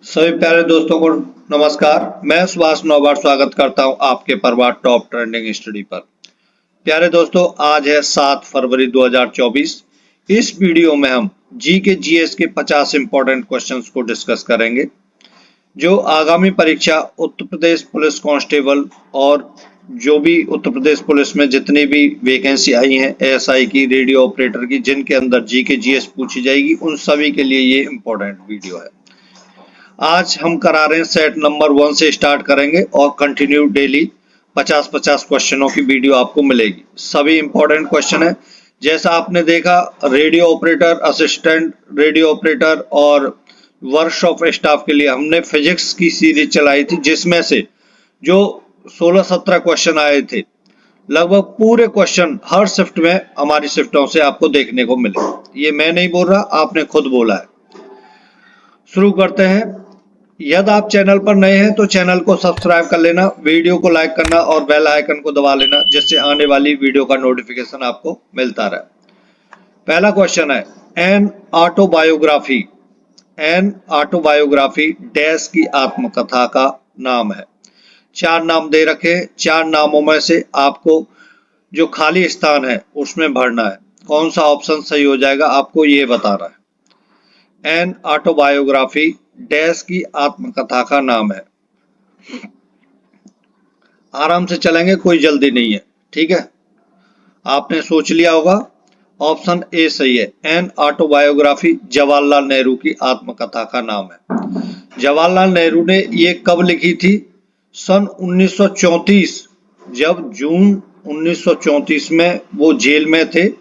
सभी प्यारे दोस्तों को नमस्कार। मैं सुभाष नौबार स्वागत करता हूं आपके परिवार टॉप ट्रेंडिंग स्टडी पर। प्यारे दोस्तों, आज है 7 फरवरी 2024। इस वीडियो में हम जी के जीएस के 50 इंपॉर्टेंट क्वेश्चंस को डिस्कस करेंगे जो आगामी परीक्षा उत्तर प्रदेश पुलिस कांस्टेबल और जो भी उत्तर प्रदेश पुलिस में जितनी भी वैकेंसी आई हैं एएसआई की, रेडियो ऑपरेटर की, जिनके अंदर जी के जीएस पूछी जाएगी, उन सभी के लिए ये इंपॉर्टेंट वीडियो है। आज हम करा रहे हैं सेट नंबर 1 से स्टार्ट करेंगे और कंटिन्यू डेली 50-50 क्वेश्चनों की वीडियो आपको मिलेगी। सभी इंपॉर्टेंट क्वेश्चन है। जैसा आपने देखा, radio operator, assistant radio operator और वर्कशॉप स्टाफ के लिए हमने फिजिक्स की सीरीज चलाई थी, जिसमें से जो 16-17 क्वेश्चन आए थे, लगभग पूरे क्वेश्चन हर शिफ्ट में हमारी शिफ्टों से आपको देखने को मिले। ये मैं नहीं बोल रहा, आपने खुद बोला है। शुरू करते हैं। यदि आप चैनल पर नए हैं तो चैनल को सब्सक्राइब कर लेना, वीडियो को लाइक करना और बेल आइकन को दबा लेना, जिससे आने वाली वीडियो का नोटिफिकेशन आपको मिलता रहे। पहला क्वेश्चन है, एन ऑटोबायोग्राफी डैश की आत्मकथा का नाम है। 4 नाम दे रखे हैं। 4 नामों में से आपको जो खाली स्थान है उसमें भरना है। कौन सा ऑप्शन सही हो जाएगा आपको ये बता रहा है। एन ऑटोबायोग्राफी डैश की आत्मकथा का नाम है। आराम से चलेंगे, कोई जल्दी नहीं है, ठीक है। आपने सोच लिया होगा। ऑप्शन ए सही है। एन ऑटोबायोग्राफी जवाहरलाल नेहरू की आत्मकथा का नाम है। जवाहरलाल नेहरू ने ये कब लिखी थी? सन 1934, जब जून 1934 में वो जेल में थे।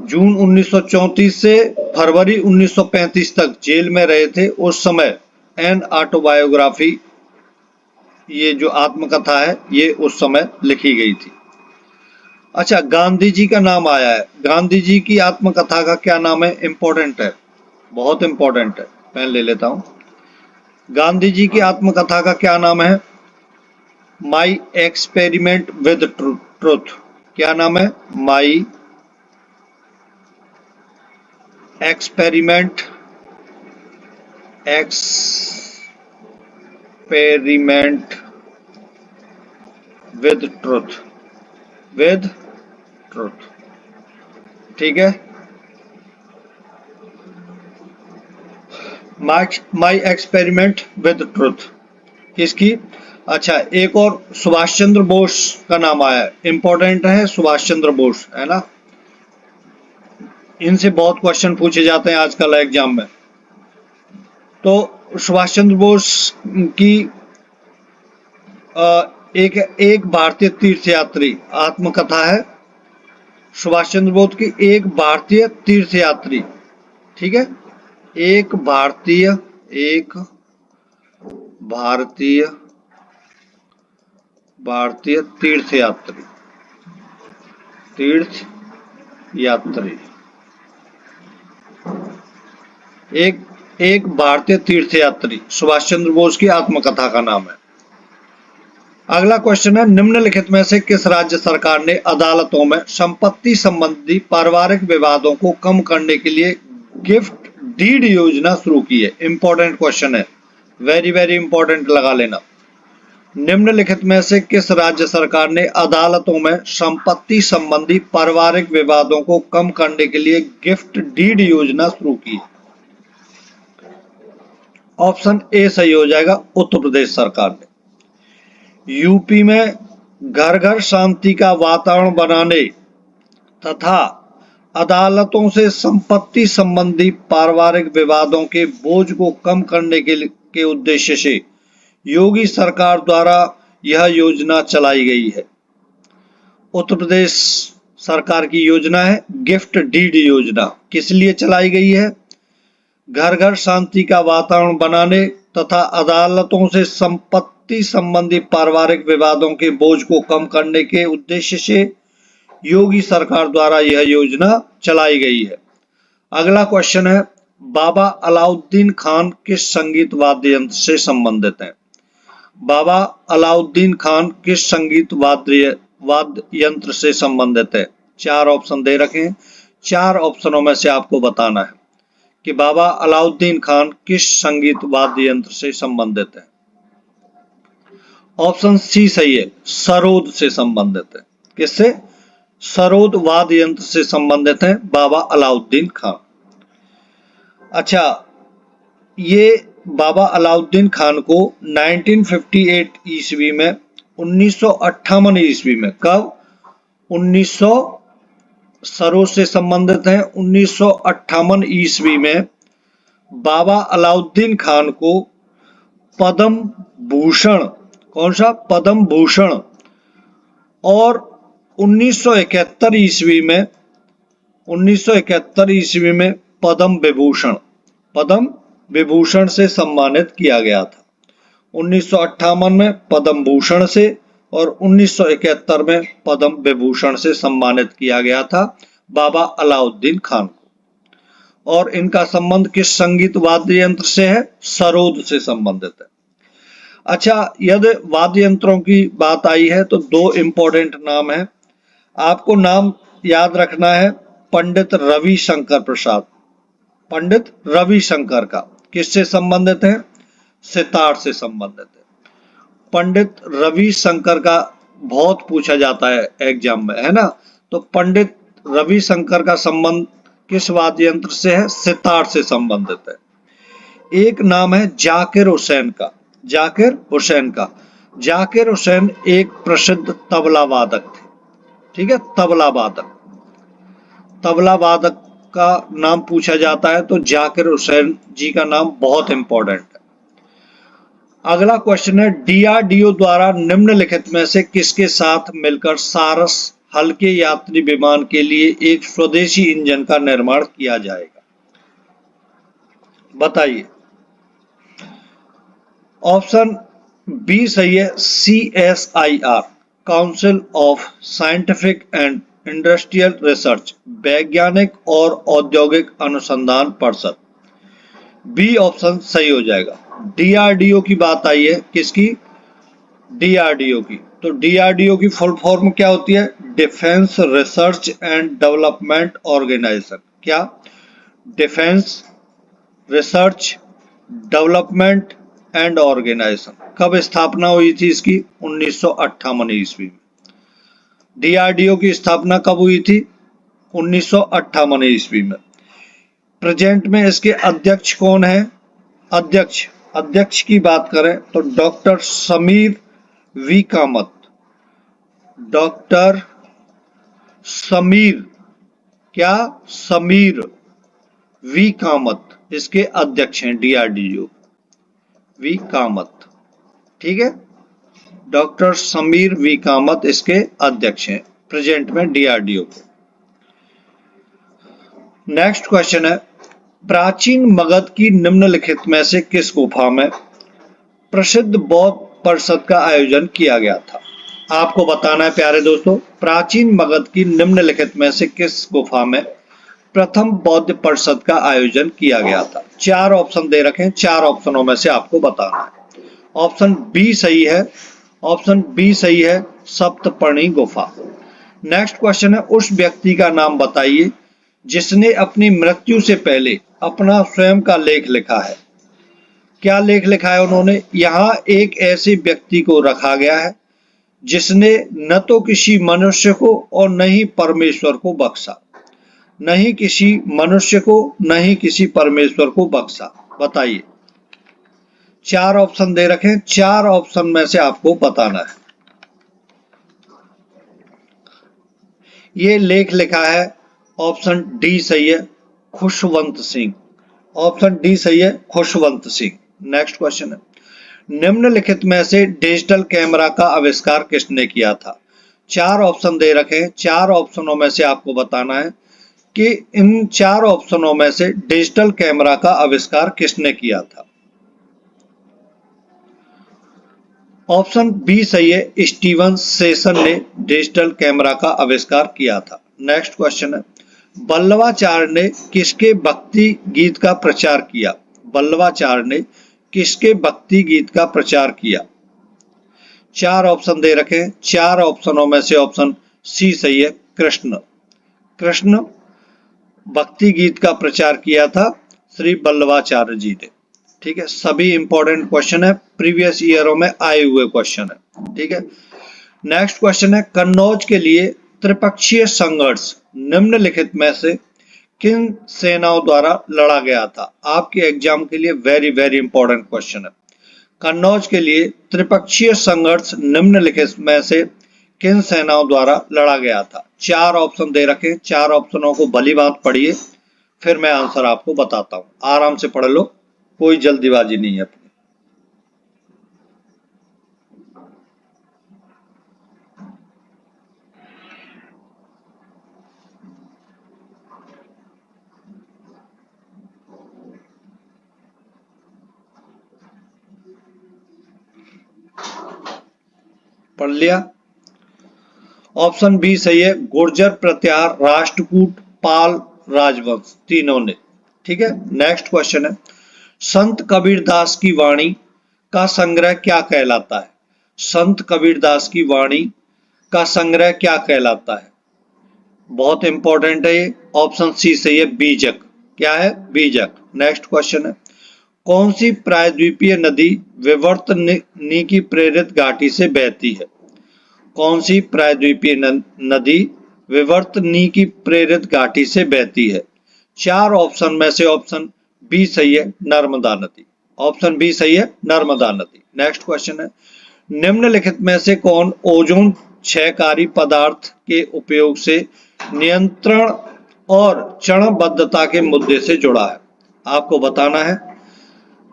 जून 1934 से फरवरी 1935 तक जेल में रहे थे। उस समय एन ऑटोबायोग्राफी, ये जो आत्मकथा है, ये उस समय लिखी गई थी। अच्छा, गांधी जी का नाम आया है। गांधी जी की आत्मकथा का क्या नाम है? इंपॉर्टेंट है, बहुत इंपॉर्टेंट है। पेन ले लेता हूं। गांधी जी की आत्मकथा का क्या नाम है? My experiment with truth. क्या नाम है? My experiment with truth. ठीक है। माई एक्सपेरिमेंट विद ट्रुथ किसकी? अच्छा, एक और सुभाष चंद्र बोस का नाम आया है। इंपॉर्टेंट है, सुभाष चंद्र बोस, है ना। इनसे बहुत क्वेश्चन पूछे जाते हैं आजकल एग्जाम में। तो सुभाष चंद्र बोस की एक भारतीय तीर्थयात्री आत्मकथा है। सुभाष चंद्र बोस की एक भारतीय तीर्थयात्री, ठीक है। एक भारतीय तीर्थयात्री एक भारतीय तीर्थयात्री सुभाष चंद्र बोस की आत्मकथा का नाम है। अगला क्वेश्चन है, निम्नलिखित में से किस राज्य सरकार ने अदालतों में संपत्ति संबंधी पारिवारिक विवादों को कम करने के लिए गिफ्ट डीड योजना शुरू की है? इंपॉर्टेंट क्वेश्चन है, वेरी वेरी इंपॉर्टेंट, लगा लेना। निम्नलिखित में से किस राज्य सरकार ने अदालतों में संपत्ति संबंधी पारिवारिक विवादों को कम करने के लिए गिफ्ट डीड योजना शुरू की है? ऑप्शन ए सही हो जाएगा, उत्तर प्रदेश सरकार ने। यूपी में घर घर शांति का वातावरण बनाने तथा अदालतों से संपत्ति संबंधी पारिवारिक विवादों के बोझ को कम करने के उद्देश्य से योगी सरकार द्वारा यह योजना चलाई गई है। उत्तर प्रदेश सरकार की योजना है गिफ्ट डीड योजना। किस लिए चलाई गई है? घर घर शांति का वातावरण बनाने तथा अदालतों से संपत्ति संबंधी पारिवारिक विवादों के बोझ को कम करने के उद्देश्य से योगी सरकार द्वारा यह योजना चलाई गई है। अगला क्वेश्चन है, बाबा अलाउद्दीन खान किस संगीत वाद्य यंत्र से संबंधित हैं? बाबा अलाउद्दीन खान किस संगीत वाद्य यंत्र से संबंधित है? 4 ऑप्शन दे रखे हैं। 4 ऑप्शनों में से आपको बताना है कि बाबा अलाउद्दीन खान किस संगीत वाद्य यंत्र से संबंधित है? ऑप्शन सी सही है, सरोद से संबंधित है। किससे? सरोद वाद्य यंत्र से संबंधित है बाबा अलाउद्दीन खान। अच्छा, ये बाबा अलाउद्दीन खान को 1958 ईस्वी में, 1958 ईस्वी में, कब? 1900 सरोद से संबंधित है 1958 ईस्वी में बाबा अलाउद्दीन खान को पद्म भूषण, कौन सा? पद्म भूषण, और 1971 ईस्वी में, 1971 ईस्वी में पद्म विभूषण, पद्म विभूषण से सम्मानित किया गया था। 1958 में पद्म भूषण से और 1971 में पद्म विभूषण से सम्मानित किया गया था बाबा अलाउद्दीन खान को। और इनका संबंध किस संगीत वाद्य यंत्र से है? सरोद से संबंधित है। अच्छा, यदि वाद्य यंत्रों की बात आई है तो दो इंपॉर्टेंट नाम है, आपको नाम याद रखना है। पंडित रविशंकर प्रसाद, पंडित रविशंकर का किससे संबंधित है? सितार से संबंधित है। पंडित रविशंकर का बहुत पूछा जाता है एग्जाम में, है ना? तो पंडित रविशंकर का संबंध किस वाद्य यंत्र से है? सितार से संबंधित है। एक नाम है जाकिर हुसैन का, जाकिर हुसैन का। जाकिर हुसैन एक प्रसिद्ध तबला वादक थे, ठीक है? तबला वादक, तबला वादक का नाम पूछा जाता है तो जाकिर हुसैन जी का नाम बहुत इंपॉर्टेंट है। अगला क्वेश्चन है, डीआरडीओ द्वारा निम्नलिखित में से किसके साथ मिलकर सारस हल्के यात्री विमान के लिए एक स्वदेशी इंजन का निर्माण किया जाएगा? बताइए। ऑप्शन बी सही है, CSIR, council of scientific and industrial research, वैज्ञानिक और औद्योगिक अनुसंधान परिषद। बी ऑप्शन सही हो जाएगा। डीआरडीओ की बात आई है, किसकी? डीआरडीओ की। तो डीआरडीओ की फुल फॉर्म क्या होती है? Defence research and development organisation. क्या? Defence research development and organisation. कब स्थापना हुई थी इसकी? 1958 ईस्वी में। डीआरडीओ की स्थापना कब हुई थी? 1958 ईस्वी में। प्रेजेंट में इसके अध्यक्ष कौन है? अध्यक्ष की बात करें तो doctor Sameer V Kamat, doctor Sameer, क्या? समीर वी कामत इसके अध्यक्ष हैं डीआरडीओ, वी कामत, ठीक है? डॉक्टर समीर वी कामत इसके अध्यक्ष हैं प्रेजेंट में डीआरडीओ के। नेक्स्ट क्वेश्चन है, प्राचीन मगध की निम्नलिखित में से किस गुफा में प्रसिद्ध बौद्ध परिषद का आयोजन किया गया था? आपको बताना है प्यारे दोस्तों, प्राचीन मगध की निम्नलिखित में से किस गुफा में प्रथम बौद्ध परिषद का आयोजन किया गया था? चार ऑप्शन दे रखे हैं, चार ऑप्शनों में से आपको बताना है। ऑप्शन बी सही है, ऑप्शन बी सही है, सप्तपर्णी गुफा। नेक्स्ट क्वेश्चन है, उस व्यक्ति का नाम बताइए जिसने अपनी मृत्यु से पहले अपना स्वयं का लेख लिखा है। क्या लेख लिखा है उन्होंने? यहाँ एक ऐसे व्यक्ति को रखा गया है जिसने न तो किसी मनुष्य को और न ही परमेश्वर को बख्शा, नहीं किसी मनुष्य को न ही किसी परमेश्वर को बख्शा। बताइए। चार ऑप्शन दे रखे, चार ऑप्शन में से आपको बताना है। ये लेख लिखा है, ऑप्शन डी सही है, खुशवंत सिंह। ऑप्शन डी सही है, खुशवंत सिंह। नेक्स्ट क्वेश्चन है, निम्नलिखित में से डिजिटल कैमरा का आविष्कार किसने किया था? चार ऑप्शन दे रखे हैं, चार ऑप्शनों में से आपको बताना है कि इन चार ऑप्शनों में से डिजिटल कैमरा का आविष्कार किसने किया था? ऑप्शन बी सही है, स्टीवन सेशन ने डिजिटल कैमरा का आविष्कार किया था। नेक्स्ट क्वेश्चन है, वल्लभाचार्य ने किसके भक्ति गीत का प्रचार किया? वल्लभाचार्य ने किसके भक्ति गीत का प्रचार किया? चार ऑप्शन दे रखे हैं, चार ऑप्शनों में से ऑप्शन सी सही है, कृष्ण। कृष्ण भक्ति गीत का प्रचार किया था श्री वल्लभाचार्य जी ने। ठीक है, सभी इंपॉर्टेंट क्वेश्चन है, प्रीवियस ईयरों में आए हुए क्वेश्चन है। ठीक है, नेक्स्ट क्वेश्चन है, कन्नौज के लिए त्रिपक्षीय संघर्ष निम्नलिखित में से किन सेनाओं द्वारा लड़ा गया था? आपके एग्जाम के लिए वेरी वेरी इंपॉर्टेंट क्वेश्चन है। कन्नौज के लिए त्रिपक्षीय संघर्ष निम्नलिखित में से किन सेनाओं द्वारा लड़ा गया था? 4 ऑप्शन दे रखे, 4 ऑप्शनों को भली बात पढ़िए, फिर मैं आंसर आपको बताता हूं। आराम से पढ़ लो, कोई जल्दीबाजी नहीं है अपनी। पढ़ लिया? ऑप्शन बी सही है, गुर्जर, प्रत्याहार, राष्ट्रकूट, पाल राजवंश, तीनों ने। ठीक है, नेक्स्ट क्वेश्चन है, संत कबीरदास की वाणी का संग्रह क्या कहलाता है? संत कबीरदास की वाणी का संग्रह क्या कहलाता है? बहुत इंपॉर्टेंट है ये, ऑप्शन सी सही है, बीजक। क्या है? बीजक। नेक्स्ट क्वेश्चन है, कौन सी प्रायद्वीपीय नदी विवर्तनिकी की प्रेरित घाटी से बहती है? कौन सी प्रायद्वीपीय नदी विवर्तनिकी की प्रेरित घाटी से बहती है? 4 ऑप्शन में से ऑप्शन बी सही है, नर्मदा नदी। ऑप्शन बी सही है, नर्मदा नदी। नेक्स्ट क्वेश्चन है, निम्नलिखित में से कौन ओजोन क्षयकारी पदार्थ के उपयोग से नियंत्रण और चरणबद्धता के मुद्दे से जुड़ा है? आपको बताना है,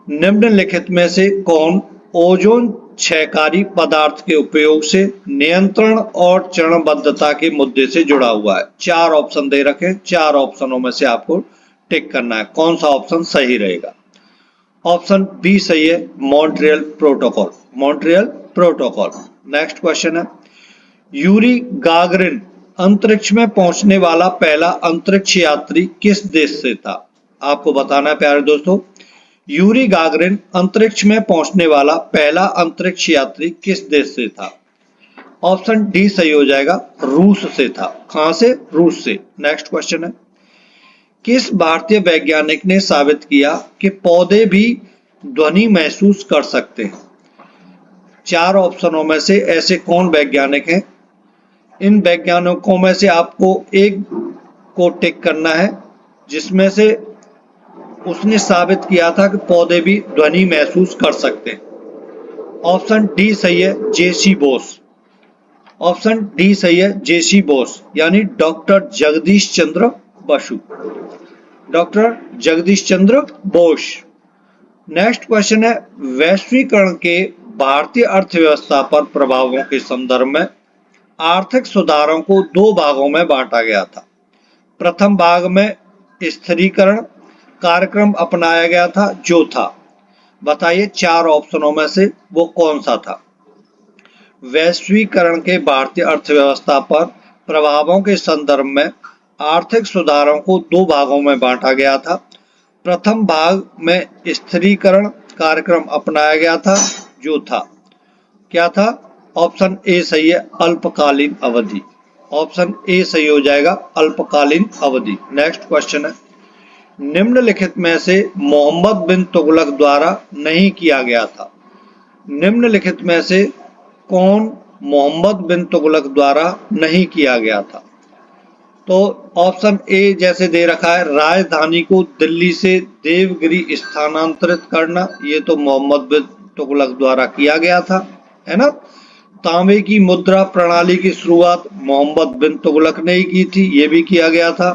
निम्नलिखित में से कौन ओजोन क्षयकारी पदार्थ के उपयोग से नियंत्रण और चरणबद्धता के मुद्दे से जुड़ा हुआ है? 4 ऑप्शन दे रखे, 4 ऑप्शनों में से आपको टिक करना है, कौन सा ऑप्शन सही रहेगा। ऑप्शन बी सही है, Montreal protocol. Montreal protocol. Next question है, यूरी गागरिन अंतरिक्ष में पहुंचने वाला पहला अंतरिक्ष यात्री किस देश से था? आपको बताना है प्यारे दोस्तों, यूरी गागरिन अंतरिक्ष में पहुंचने वाला पहला अंतरिक्ष यात्री किस देश से था? ऑप्शन डी सही हो जाएगा, रूस से था। कहां से? रूस से। नेक्स्ट क्वेश्चन है, किस भारतीय वैज्ञानिक ने साबित किया कि पौधे भी ध्वनि महसूस कर सकते हैं? 4 ऑप्शनों में से ऐसे कौन वैज्ञानिक हैं? इन वैज्ञानिकों में से आपको एक को टिक करना है जिसमें से उसने साबित किया था कि पौधे भी ध्वनि महसूस कर सकते हैं। ऑप्शन डी सही है, जेसी बोस। ऑप्शन डी सही है, जेसी बोस, यानी डॉक्टर जगदीश चंद्र Basu, doctor Jagdish Chandra Bose. Next question है, वैश्वीकरण के भारतीय अर्थव्यवस्था पर प्रभावों के संदर्भ में आर्थिक सुधारों को 2 भागों में बांटा गया था। प्रथम भाग में स्थिरीकरण कार्यक्रम अपनाया गया था, जो था, बताइए 4 ऑप्शनों में से वो कौन सा था? वैश्वीकरण के भारतीय अर्थव्यवस्था पर प्रभावों के संदर्भ में आर्थिक सुधारों को 2 भागों में बांटा गया था। प्रथम भाग में स्थिरीकरण कार्यक्रम अपनाया गया था, जो था, क्या था? ऑप्शन ए सही है, अल्पकालीन अवधि। ऑप्शन ए सही हो जाएगा, अल्पकालीन अवधि। नेक्स्ट क्वेश्चन है, निम्नलिखित में से मोहम्मद बिन तुगलक द्वारा नहीं किया गया था? निम्नलिखित में से कौन मोहम्मद बिन तुगलक द्वारा नहीं किया गया था? तो ऑप्शन ए जैसे दे रखा है, राजधानी को दिल्ली से देवगिरी स्थानांतरित करना, ये तो मोहम्मद बिन तुगलक द्वारा किया गया था, है ना। तांबे की मुद्रा प्रणाली की शुरुआत मोहम्मद बिन तुगलक ने ही की थी, ये भी किया गया था।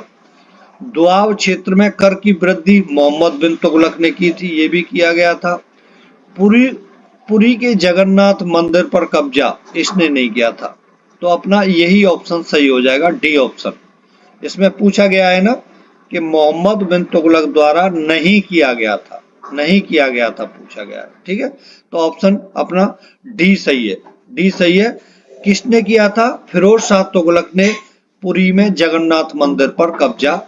दुआब क्षेत्र में कर की वृद्धि मोहम्मद बिन तुगलक ने की थी, ये भी किया गया था। पुरी के जगन्नाथ मंदिर पर कब्जा इसने नहीं किया था। तो अपना यही ऑप्शन सही हो जाएगा, डी ऑप्शन। इसमें पूछा गया है ना कि मोहम्मद बिन तुगलक द्वारा नहीं किया गया था, नहीं किया गया था, पूछा गया है। ठीक है, तो ऑप्शन अपना डी सही है, डी सही है। किसने किया था? फिरोज शाह तुगलक ने पुरी में जगन्नाथ मंदिर पर कब्जा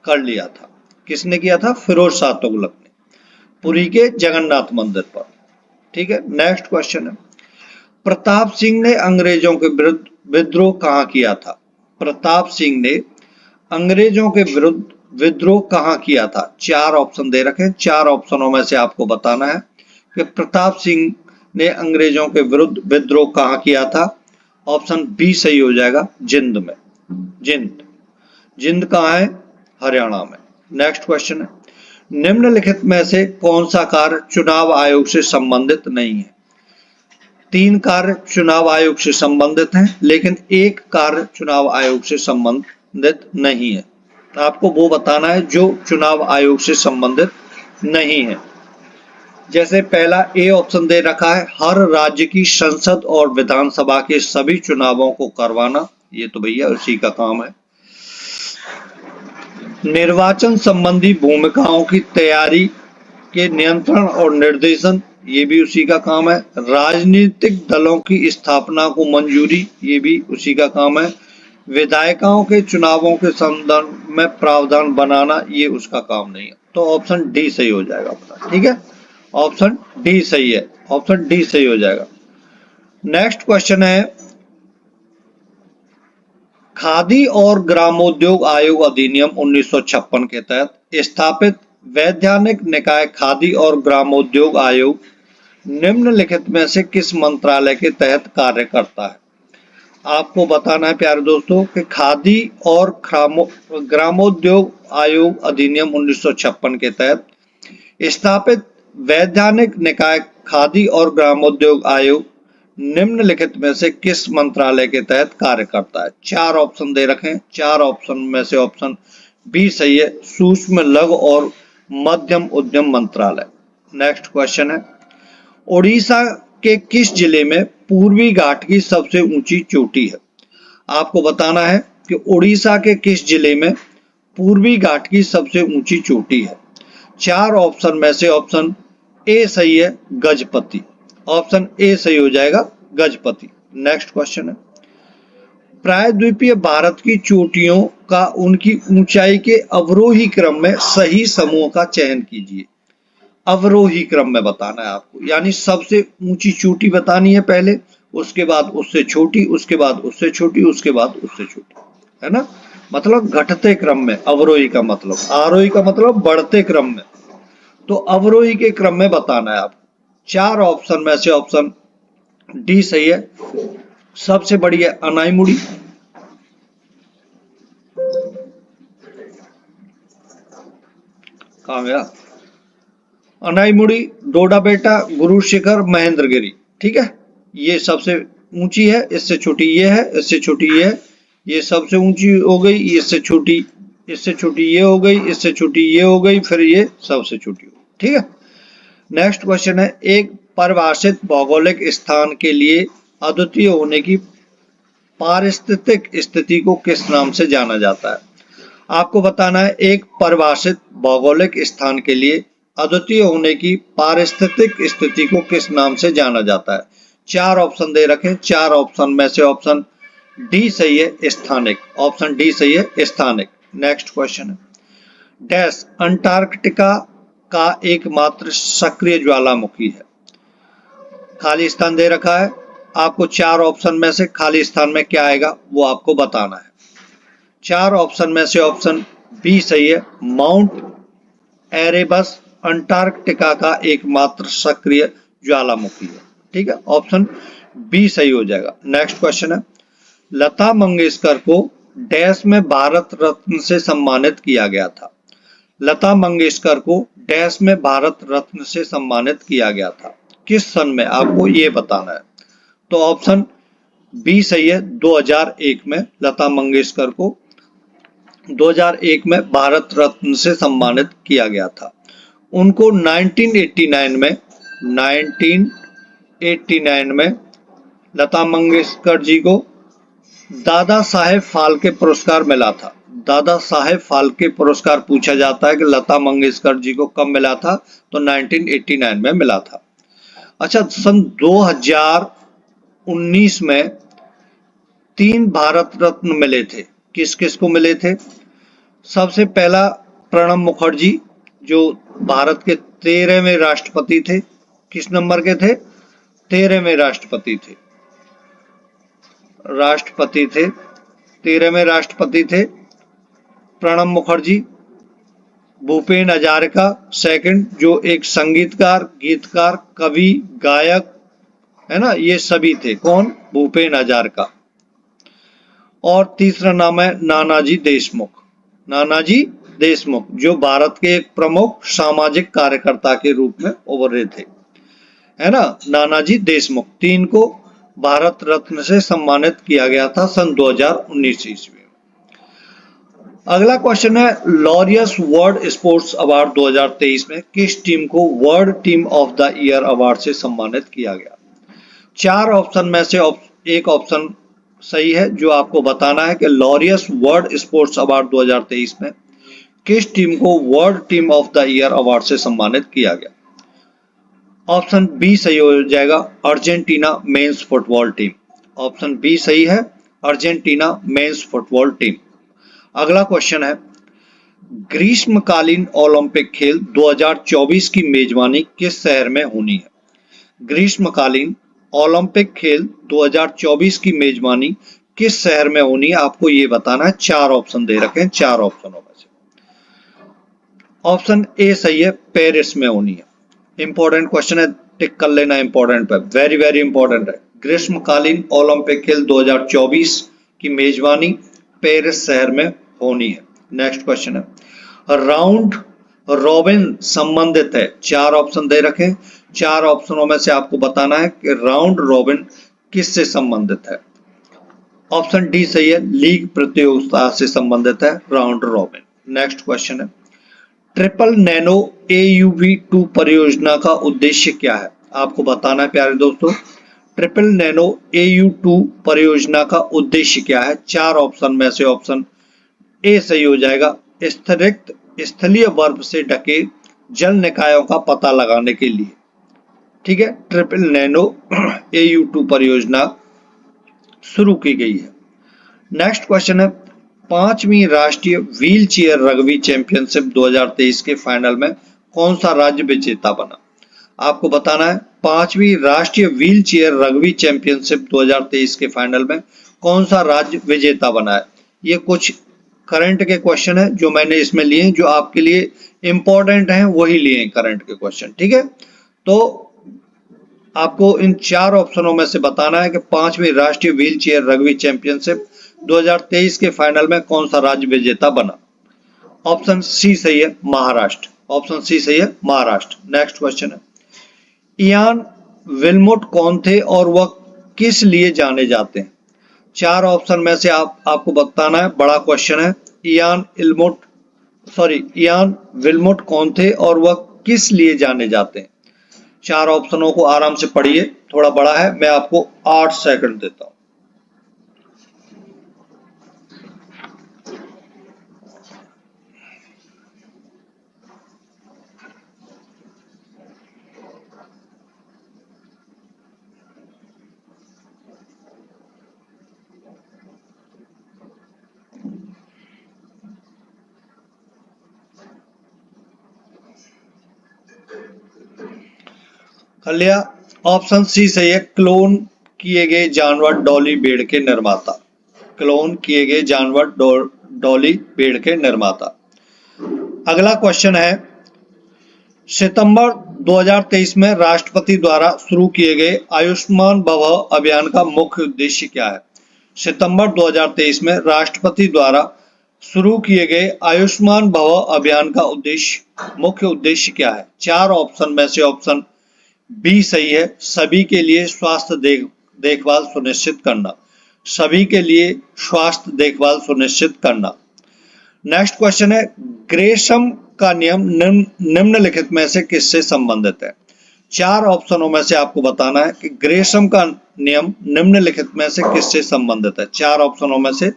कर लिया था। किसने किया था? फिरोज शाह तुगलक ने, पुरी के जगन्नाथ मंदिर पर। ठीक है, नेक्स्ट क्वेश्चन है, प्रताप सिंह ने अंग्रेजों के विरुद्ध विद्रोह कहां किया था? प्रताप सिंह ने अंग्रेजों के विरुद्ध विद्रोह कहाँ किया था? चार ऑप्शन दे रखे हैं, चार ऑप्शनों में से आपको बताना है कि प्रताप सिंह ने अंग्रेजों के विरुद्ध विद्रोह कहाँ किया था। ऑप्शन बी सही हो जाएगा, जिंद में। जिंद, जिंद कहाँ है? हरियाणा में। नेक्स्ट क्वेश्चन है, निम्नलिखित में से कौन सा कार्य चुनाव आयोग से संबंधित नहीं है? तीन कार्य चुनाव आयोग से संबंधित हैं, लेकिन एक कार्य चुनाव आयोग से संबंधित नहीं है। आपको वो बताना है जो चुनाव आयोग से संबंधित नहीं है। जैसे पहला ए ऑप्शन दे रखा है, हर राज्य की संसद और विधानसभा के सभी चुनावों को करवाना, ये तो भैया उसी का काम है। निर्वाचन संबंधी भूमिकाओं की तैयारी के नियंत्रण और निर्देशन, ये भी उसी का काम है। राजनीतिक दलों की स्थापना को मंजूरी, ये भी उसी का काम है। विधायिकाओं के चुनावों के संदर्भ में प्रावधान बनाना, ये उसका काम नहीं है। तो ऑप्शन डी सही हो जाएगा अपना, ठीक है। ऑप्शन डी सही है, ऑप्शन डी सही हो जाएगा। नेक्स्ट क्वेश्चन है, खादी और ग्रामोद्योग आयोग अधिनियम 1956 के तहत स्थापित वैधानिक निकाय खादी और ग्रामोद्योग आयोग निम्नलिखित में से किस मंत्रालय के तहत कार्य करता है? आपको बताना है प्यारे दोस्तों कि खादी और ग्रामोद्योग आयोग अधिनियम 1956 के तहत स्थापित वैधानिक निकाय खादी और ग्रामोद्योग आयोग निम्नलिखित में से किस मंत्रालय के तहत कार्य करता है? चार ऑप्शन दे रखे हैं, चार ऑप्शन में से ऑप्शन बी सही है, सूक्ष्म लघु और मध्यम उद्यम मंत्रालय। नेक्स्ट क्वेश्चन है, ओडिशा के किस जिले में पूर्वी घाट की सबसे ऊंची चोटी है? आपको बताना है कि ओडिशा के किस जिले में पूर्वी घाट की सबसे ऊंची चोटी है। चार ऑप्शन में से ऑप्शन ए सही है, गजपति। ऑप्शन ए सही हो जाएगा, गजपति। नेक्स्ट क्वेश्चन है, प्रायद्वीपीय भारत की चोटियों का उनकी ऊंचाई के अवरोही क्रम में सही समूह का चयन कीजिए। अवरोही क्रम में बताना है आपको, यानी सबसे ऊंची चोटी बतानी है पहले, उसके बाद उससे छोटी, उसके बाद उससे छोटी, उसके बाद उससे छोटी, है ना। मतलब घटते क्रम में, अवरोही का मतलब, आरोही का मतलब बढ़ते क्रम में, तो अवरोही के क्रम में बताना है आपको। चार ऑप्शन में से ऑप्शन डी सही है, सबसे बड़ी है अनाईमुड़ी, कहाँ गया, अनाईमुड़ी, डोडा बेटा, गुरु शिखर, महेंद्रगिरी, ठीक है। ये सबसे ऊंची है, इससे छोटी ये है, इससे छोटी ये है, ये सबसे ऊंची हो गई, इससे छोटी, इससे छोटी ये हो गई, इससे छोटी ये हो गई, फिर ये सबसे छोटी हो गई, ठीक है। नेक्स्ट क्वेश्चन है, एक परिभाषित भौगोलिक स्थान के लिए अद्वितीय होने की पारिस्थितिक स्थिति को किस नाम से जाना जाता है? आपको बताना है, एक परिभाषित भौगोलिक स्थान के लिए अद्वितीय होने की पारिस्थितिक स्थिति को किस नाम से जाना जाता है? चार ऑप्शन दे रखे, चार ऑप्शन में से ऑप्शन डी सही है, स्थानिक। ऑप्शन डी सही है, स्थानिक। नेक्स्ट क्वेश्चन है, डैश अंटार्कटिका का एकमात्र सक्रिय ज्वालामुखी है। खाली स्थान दे रखा है, आपको चार ऑप्शन में से खाली स्थान में क्या आएगा वो आपको बताना है। चार ऑप्शन में से ऑप्शन बी सही है, माउंट एरेबस अंटार्कटिका का एकमात्र सक्रिय ज्वालामुखी है, ठीक है। ऑप्शन बी सही हो जाएगा। नेक्स्ट क्वेश्चन है, लता मंगेशकर को डैश में भारत रत्न से सम्मानित किया गया था। लता मंगेशकर को डैश में भारत रत्न से सम्मानित किया गया था, किस सन में, आपको ये बताना है। तो ऑप्शन बी सही है, 2001 में लता मंगेशकर को 2001 में भारत रत्न से सम्मानित किया गया था। उनको 1989 में लता मंगेशकर जी को दादा साहेब फाल्के पुरस्कार मिला था। दादा साहेब फाल्के पुरस्कार पूछा जाता है कि लता मंगेशकर जी को कब मिला था, तो 1989 में मिला था। अच्छा, सन 2019 में 3 भारत रत्न मिले थे, किस किस को मिले थे? सबसे पहला प्रणब मुखर्जी, जो भारत के 13वें राष्ट्रपति थे। किस नंबर के थे? 13वें राष्ट्रपति थे, 13वें राष्ट्रपति थे प्रणब मुखर्जी। भूपेन हजारिका। सेकंड, जो एक संगीतकार, गीतकार, कवि, गायक है ना, ये सभी थे। कौन? भूपेन हजारिका। और तीसरा नाम है नानाजी देशमुख। नानाजी देशमुख जो भारत के एक प्रमुख सामाजिक कार्यकर्ता के रूप में उभरे थे, है ना, नानाजी देशमुख। तीन को भारत रत्न से सम्मानित किया गया था सन 2019 ईस्वी में। अगला क्वेश्चन है, लॉरियस वर्ल्ड स्पोर्ट्स अवार्ड 2023 में किस टीम को world team of the year award से सम्मानित किया गया? चार ऑप्शन में से एक ऑप्शन सही है, जो आपको बताना है कि लॉरियस वर्ल्ड स्पोर्ट्स अवार्ड 2023 में किस टीम को world team of the year award से सम्मानित किया गया। ऑप्शन बी सही हो जाएगा, Argentina men's football team. Option B सही है, अर्जेंटीना मेंस फुटबॉल टीम। अगला क्वेश्चन है, ग्रीष्मकालीन ओलंपिक खेल 2024 की मेजबानी किस शहर में होनी है? ग्रीष्मकालीन ओलंपिक खेल 2024 की मेजबानी किस शहर में होनी है, आपको ये बताना है। चार ऑप्शन दे रखे हैं, चार ऑप्शनों में से ऑप्शन ए सही है, पेरिस में होनी है। इंपॉर्टेंट क्वेश्चन है, टिक कर लेना इंपॉर्टेंट पे, वेरी वेरी इंपॉर्टेंट है। ग्रीष्मकालीन ओलंपिक खेल 2024 की मेजबानी पेरिस शहर में होनी है। नेक्स्ट क्वेश्चन है, राउंड रॉबिन संबंधित है। चार ऑप्शन दे रखे, चार ऑप्शनों में से आपको बताना है कि राउंड रॉबिन किससे संबंधित है। ऑप्शन डी सही है, लीग प्रतियोगिता से संबंधित है राउंड रॉबिन। नेक्स्ट क्वेश्चन है, ट्रिपल नैनो AUV2 परियोजना का उद्देश्य क्या है? आपको बताना है प्यारे दोस्तों, ट्रिपल नैनो AU2 परियोजना का उद्देश्य क्या है। चार ऑप्शन में से ऑप्शन ए सही हो जाएगा, स्थलीय बर्फ से ढके जल निकायों का पता लगाने के लिए। ठीक है, ट्रिपल नैनो AU2 परियोजना शुरू की गई है। नेक्स्ट क्वेश्चन है, पांचवी राष्ट्रीय व्हील चेयर रग्बी चैंपियनशिप 2023 के फाइनल में कौन सा राज्य विजेता बना? आपको बताना है, पांचवी राष्ट्रीय व्हील चेयर रग्बी चैंपियनशिप 2023 के फाइनल में कौन सा राज्य विजेता बना है। ये कुछ करंट के क्वेश्चन है जो मैंने इसमें लिए, जो आपके लिए इंपॉर्टेंट हैं वही लिए करंट के क्वेश्चन। ठीक है, तो आपको इन चार ऑप्शनों में से बताना है कि पांचवी राष्ट्रीय व्हील चेयर रग्बी चैंपियनशिप 2023 के फाइनल में कौन सा राज्य विजेता बना। ऑप्शन सी सही है, महाराष्ट्र। ऑप्शन सी सही है, महाराष्ट्र। नेक्स्ट क्वेश्चन है, इयान विल्मोट कौन थे और वह किस लिए जाने जाते हैं? चार ऑप्शन में से आपको बताना है, बड़ा क्वेश्चन है। इयान विल्मोट कौन थे और वह किस लिए जाने जाते हैं? चार ऑप्शनों को आराम से पढ़िए, थोड़ा बड़ा है, मैं आपको 8 सेकंड देता हूं। कर लिया? ऑप्शन सी सही है, क्लोन किए गए जानवर डॉली भेड़ के निर्माता। क्लोन किए गए जानवर डॉली भेड़ के निर्माता। अगला क्वेश्चन है, सितंबर 2023 में राष्ट्रपति द्वारा शुरू किए गए आयुष्मान भव अभियान का मुख्य उद्देश्य क्या है? सितंबर 2023 में राष्ट्रपति द्वारा शुरू किए गए आयुष्मान भव अभियान का मुख्य उद्देश्य क्या है? चार ऑप्शन में से ऑप्शन बी सही है, सभी के लिए स्वास्थ्य देखभाल सुनिश्चित करना। सभी के लिए स्वास्थ्य देखभाल सुनिश्चित करना। नेक्स्ट क्वेश्चन है, ग्रेशम का नियम निम्नलिखित में से किससे संबंधित है? चार ऑप्शनों में से आपको बताना है कि ग्रेशम का नियम निम्नलिखित में से किससे संबंधित है। चार ऑप्शनों में से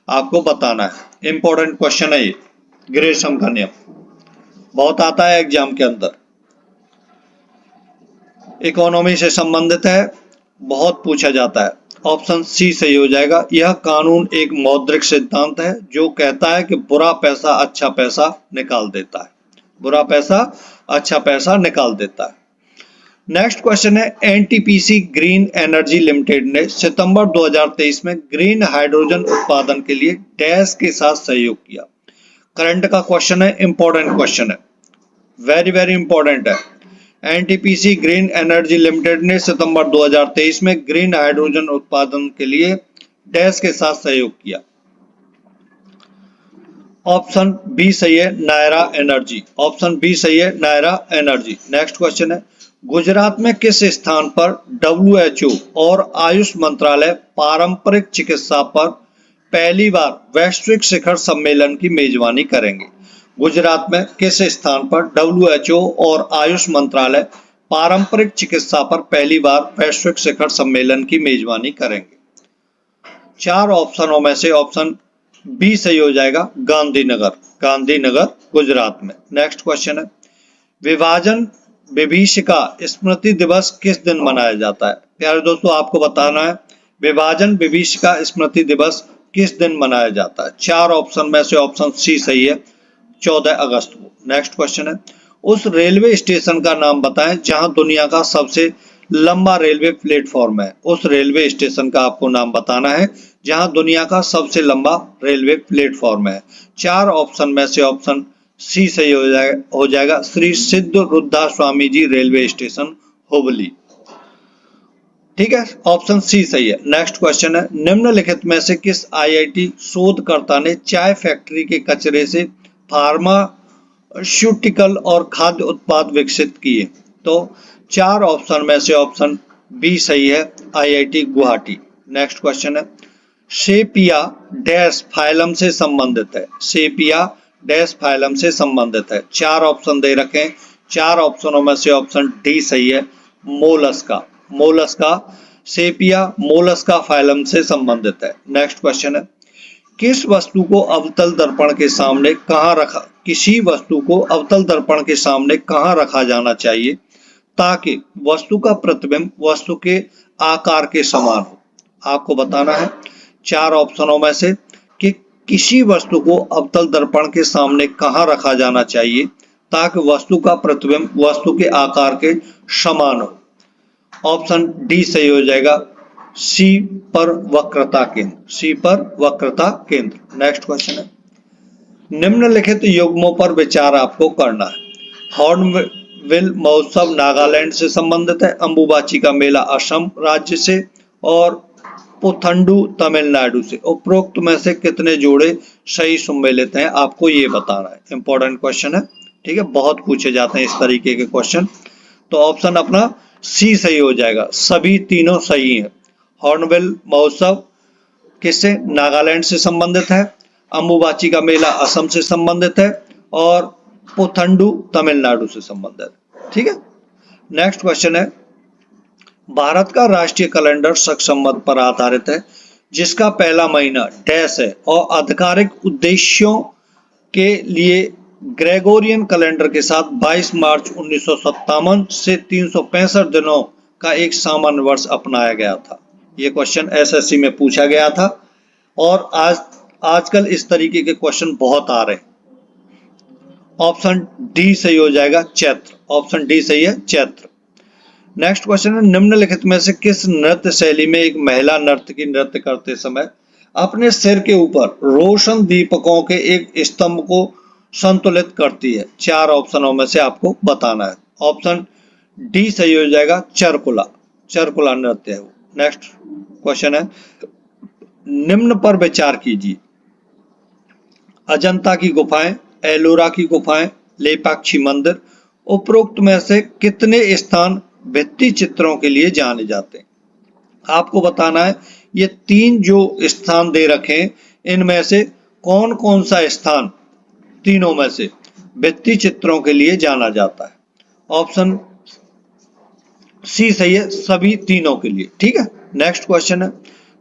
आपको बताना है। इंपॉर्टेंट क्वेश्चन है ये, ग्रेशम का नियम बहुत आता है एग्जाम के अंदर, इकोनॉमी से संबंधित है, बहुत पूछा जाता है। ऑप्शन सी सही हो जाएगा, यह कानून एक मौद्रिक सिद्धांत है जो कहता है कि बुरा पैसा अच्छा पैसा निकाल देता है। बुरा पैसा अच्छा पैसा निकाल देता है। नेक्स्ट क्वेश्चन है, NTPC ग्रीन एनर्जी लिमिटेड ने सितंबर 2023 में ग्रीन हाइड्रोजन उत्पादन के लिए डैश के साथ सहयोग किया। करंट का क्वेश्चन है, इंपॉर्टेंट क्वेश्चन है, वेरी वेरी इंपॉर्टेंट है। एनटीपीसी ग्रीन एनर्जी लिमिटेड ने सितंबर 2023 में ग्रीन हाइड्रोजन उत्पादन के लिए डैश के साथ सहयोग किया। ऑप्शन बी सही है, नायरा एनर्जी। ऑप्शन बी सही है, नायरा एनर्जी। नेक्स्ट क्वेश्चन है, गुजरात में किस स्थान पर WHO और आयुष मंत्रालय पारंपरिक चिकित्सा पर पहली बार वैश्विक शिखर सम्मेलन की मेजबानी करेंगे? गुजरात में किस स्थान पर WHO और आयुष मंत्रालय पारंपरिक चिकित्सा पर पहली बार वैश्विक शिखर सम्मेलन की मेजबानी करेंगे? चार ऑप्शनों में से ऑप्शन बी सही हो जाएगा, गांधीनगर। गांधीनगर गुजरात में। नेक्स्ट क्वेश्चन है, विभाजन विभीषिका स्मृति दिवस किस दिन मनाया जाता है? प्यारे दोस्तों, आपको बताना है विभाजन विभीषिका स्मृति दिवस किस दिन मनाया जाता है। चार ऑप्शन में से ऑप्शन सी सही है, 14 अगस्त को। नेक्स्ट क्वेश्चन है, उस रेलवे स्टेशन का नाम बताएं जहां दुनिया का सबसे लंबा रेलवे प्लेटफॉर्म है। उस रेलवे स्टेशन का आपको नाम बताना है जहां दुनिया का सबसे लंबा रेलवे प्लेटफॉर्म है। चार ऑप्शन में से ऑप्शन सी सही हो जाएगा, श्री सिद्ध रुद्धा स्वामी जी रेलवे स्टेशन, हुबली। ठीक है, ऑप्शन सी सही है। नेक्स्ट क्वेश्चन है, निम्नलिखित में से किस IIT शोधकर्ता ने चाय फैक्ट्री के कचरे से फार्मास्यूटिकल और खाद्य उत्पाद विकसित किए? तो चार ऑप्शन में से ऑप्शन बी सही है, IIT गुवाहाटी। नेक्स्ट क्वेश्चन है, सेपिया डैश फाइलम से संबंधित है। सेपिया डैश फाइलम से संबंधित है। चार ऑप्शन दे रखे हैं, चार ऑप्शनों में से ऑप्शन डी सही है, Mollusca. Mollusca, sepia Mollusca phylum से संबंधित है। नेक्स्ट क्वेश्चन है, किस वस्तु को अवतल दर्पण के सामने कहाँ रखा किसी वस्तु को अवतल दर्पण के सामने कहाँ रखा जाना चाहिए ताकि वस्तु का प्रतिबिंब वस्तु के आकार के समान हो? आपको बताना है चार ऑप्शनों में से कि किसी वस्तु को अवतल दर्पण के सामने कहाँ रखा जाना चाहिए ताकि वस्तु का प्रतिबिंब वस्तु के आकार के समान हो। ऑप्शन डी सही हो जाएगा, सी पर वक्रता केंद्र। सी पर वक्रता केंद्र। नेक्स्ट क्वेश्चन है, निम्नलिखित युग्मों पर विचार आपको करना है। हॉर्नबिल महोत्सव नागालैंड से संबंधित है, अंबुबाची का मेला असम राज्य से और पुथंडू तमिलनाडु से। उपरोक्त में से कितने जोड़े सही सम्मिलित हैं, आपको ये बताना है। इंपॉर्टेंट क्वेश्चन है, ठीक है, बहुत पूछे जाते हैं इस तरीके के क्वेश्चन। तो ऑप्शन अपना सी सही हो जाएगा, सभी तीनों सही हैं। हॉर्नबिल महोत्सव किससे, नागालैंड से संबंधित है, अंबुबाची का मेला असम से संबंधित है और पुथंडू तमिलनाडु से संबंधित है। ठीक है, नेक्स्ट क्वेश्चन है, भारत का राष्ट्रीय कैलेंडर सक्संवत पर आधारित है जिसका पहला महीना डैश है और आधिकारिक उद्देश्यों के लिए ग्रेगोरियन कैलेंडर के साथ 22 मार्च 1957 से 365 दिनों का एक सामान्य वर्ष अपनाया गया था। ये क्वेश्चन SSC में पूछा गया था और आजकल इस तरीके के क्वेश्चन बहुत आ रहे हैं। ऑप्शन डी सही हो जाएगा, चैत्र। ऑप्शन डी सही है, चैत्र। नेक्स्ट क्वेश्चन है, निम्नलिखित में से किस नृत्य शैली में एक महिला नर्तकी नृत्य करते समय अपने सिर के ऊपर रोशन दीपकों के एक स्तंभ को संतुलित करती है? चार ऑप्शनों में से आपको बताना है। ऑप्शन डी सही हो जाएगा, चरकुला। चरकुला नृत्य है वो। नेक्स्ट क्वेश्चन है, निम्न पर विचार कीजिए। अजंता की गुफाएं, एलोरा की गुफाएं, लेपाक्षी मंदिर, उपरोक्त में से कितने स्थान भित्ति चित्रों के लिए जाने जाते हैं? आपको बताना है ये तीन जो स्थान दे रखे हैं इनमें से कौन कौन सा स्थान तीनों में से भित्ति चित्रों के लिए जाना जाता है? ऑप्शन सी सही है, सभी तीनों के लिए। ठीक है, नेक्स्ट क्वेश्चन है,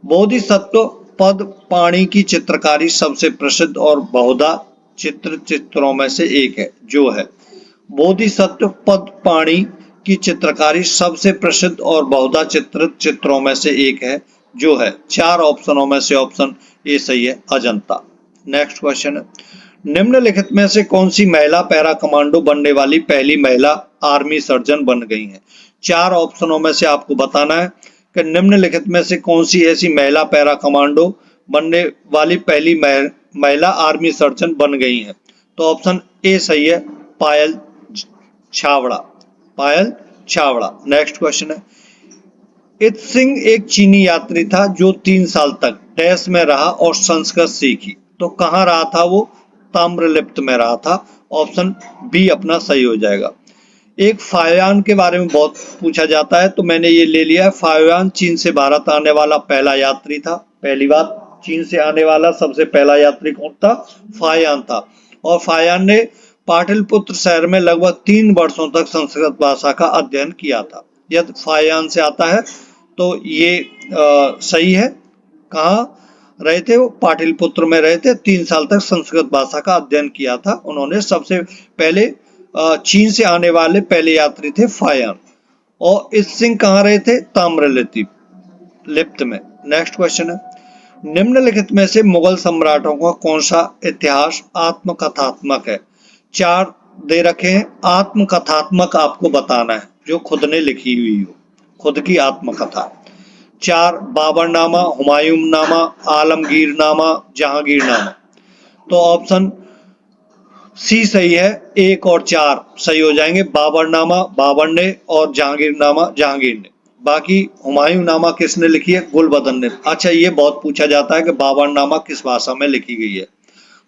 बोधिसत्व पद पाणी की चित्रकारी सबसे प्रसिद्ध और बहुधा चित्रों में से एक है जो है। बोधिसत्व पद पाणी की चित्रकारी सबसे प्रसिद्ध और बहुधा चित्रों में से एक है जो है। चार ऑप्शनों में से ऑप्शन ए सही है, अजंता। नेक्स्ट क्वेश्चन है, निम्नलिखित में से कौन सी महिला पैरा कमांडो बनने वाली पहली महिला आर्मी सर्जन बन गई हैं? चार ऑप्शनों में से आपको बताना है कि निम्नलिखित में से कौन सी ऐसी महिला पैरा कमांडो बनने वाली पहली महिला आर्मी सर्जन बन गई हैं। तो ऑप्शन ए सही है, पायल छाबड़ा, पायल छाबड़ा। नेक्स्ट क्वेश्चन है, इत सिंह एक चीनी यात्री था जो 3 साल तक डैश में रहा और संस्कृत सीखी। तो कहाँ रहा था वो? ताम्रलिप्त में रहा था। ऑप्शन बी अपना सही हो जाएगा। एक फायोयान के बारे में बहुत पूछा जाता है, तो मैंने ये ले लिया है। फायोयान चीन से भारत आने वाला पहला यात्री था। पहली बात, चीन से आने वाला सबसे पहला यात्री कौन था? फायोयान था। और फायोयान ने पाटलिपुत्र शहर में लगभग 3 वर्षों तक संस्कृत भाषा का अध्ययन किया था। यदि फायोयान से आता है तो ये सही है। कहाँ रहे थे वो? पाटलिपुत्र में रहे थे। 3 साल तक संस्कृत भाषा का अध्ययन किया था उन्होंने। सबसे पहले चीन से आने वाले पहले यात्री थे फायोयान। और इत सिंह कहाँ रहे थे? ताम्रलिप्त में। नेक्स्ट क्वेश्चन है, निम्नलिखित में से मुगल सम्राटों का कौन सा इतिहास आत्मकथात्मक है? 4 दे रखे हैं, आत्मकथात्मक आपको बताना है, जो खुद ने लिखी हुई हो, खुद की आत्मकथा। 4 बाबरनामा, हुमायूंनामा, आलमगीरनामा, जहांगीरनामा। तो ऑप्शन सी सही है, 1 और 4 सही हो जाएंगे। बाबरनामा बाबर ने और जहांगीरनामा जहांगीर ने। बाकी हुमायूंनामा किसने लिखी है? गुलबदन ने। अच्छा, ये बहुत पूछा जाता है कि बाबरनामा किस भाषा में लिखी गई है।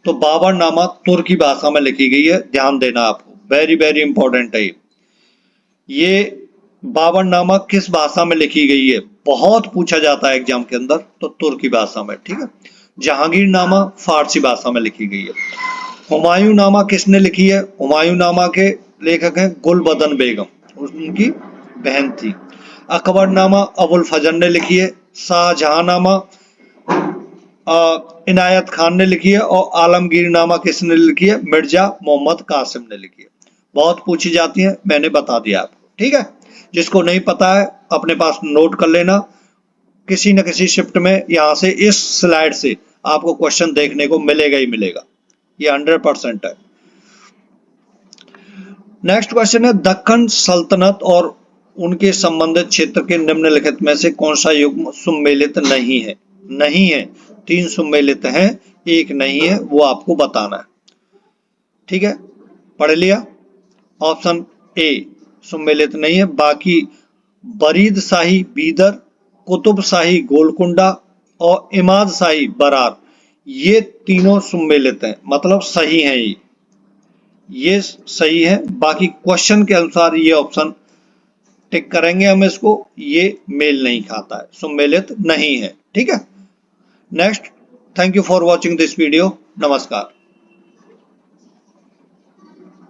तो बाबरनामा तुर्की भाषा में लिखी गई है, ध्यान देना आपको, वेरी वेरी इंपॉर्टेंट है ये। बाबरनामा किस भाषा में लिखी गई है? बहुत पूछा जाता है एग्जाम के अंदर, तो तुर्की भाषा में, ठीक है। जहांगीरनामा फारसी भाषा में लिखी गई है। हुमायूंनामा किसने लिखी है? हुमायूंनामा के लेखक हैं गुलबदन बेगम, उनकी बहन थी। अकबरनामा अबुल फजल ने लिखी है। शाहजहांनामा इनायत खान ने लिखी है। और आलमगीरनामा किसने लिखी है? मिर्जा मोहम्मद कासिम ने लिखी है। बहुत पूछी जाती है, मैंने बता दिया आपको, ठीक है। जिसको नहीं पता है अपने पास नोट कर लेना, किसी न किसी शिफ्ट में यहाँ से इस स्लाइड से आपको क्वेश्चन देखने को मिलेगा ही मिलेगा, ये 100% है। नेक्स्ट क्वेश्चन है, दक्कन सल्तनत और उनके संबंधित क्षेत्र के निम्नलिखित में से कौन सा युग्म सुमेलित नहीं है? नहीं है, 3 सुमेलित हैं, 1 नहीं है, वो आपको बताना है, ठीक है। पढ़ लिया? ऑप्शन ए सुमेलित नहीं है। बाकी बरीद शाही बीदर, कुतुब शाही गोलकुंडा और इमाद शाही बरार, ये तीनों सुमेलित हैं, मतलब सही हैं ये सही है। बाकी क्वेश्चन के अनुसार ये ऑप्शन टिक करेंगे हम इसको, ये मेल नहीं खाता है, सुमेलित नहीं है, ठीक है। Next, thank you for watching this video. नमस्कार।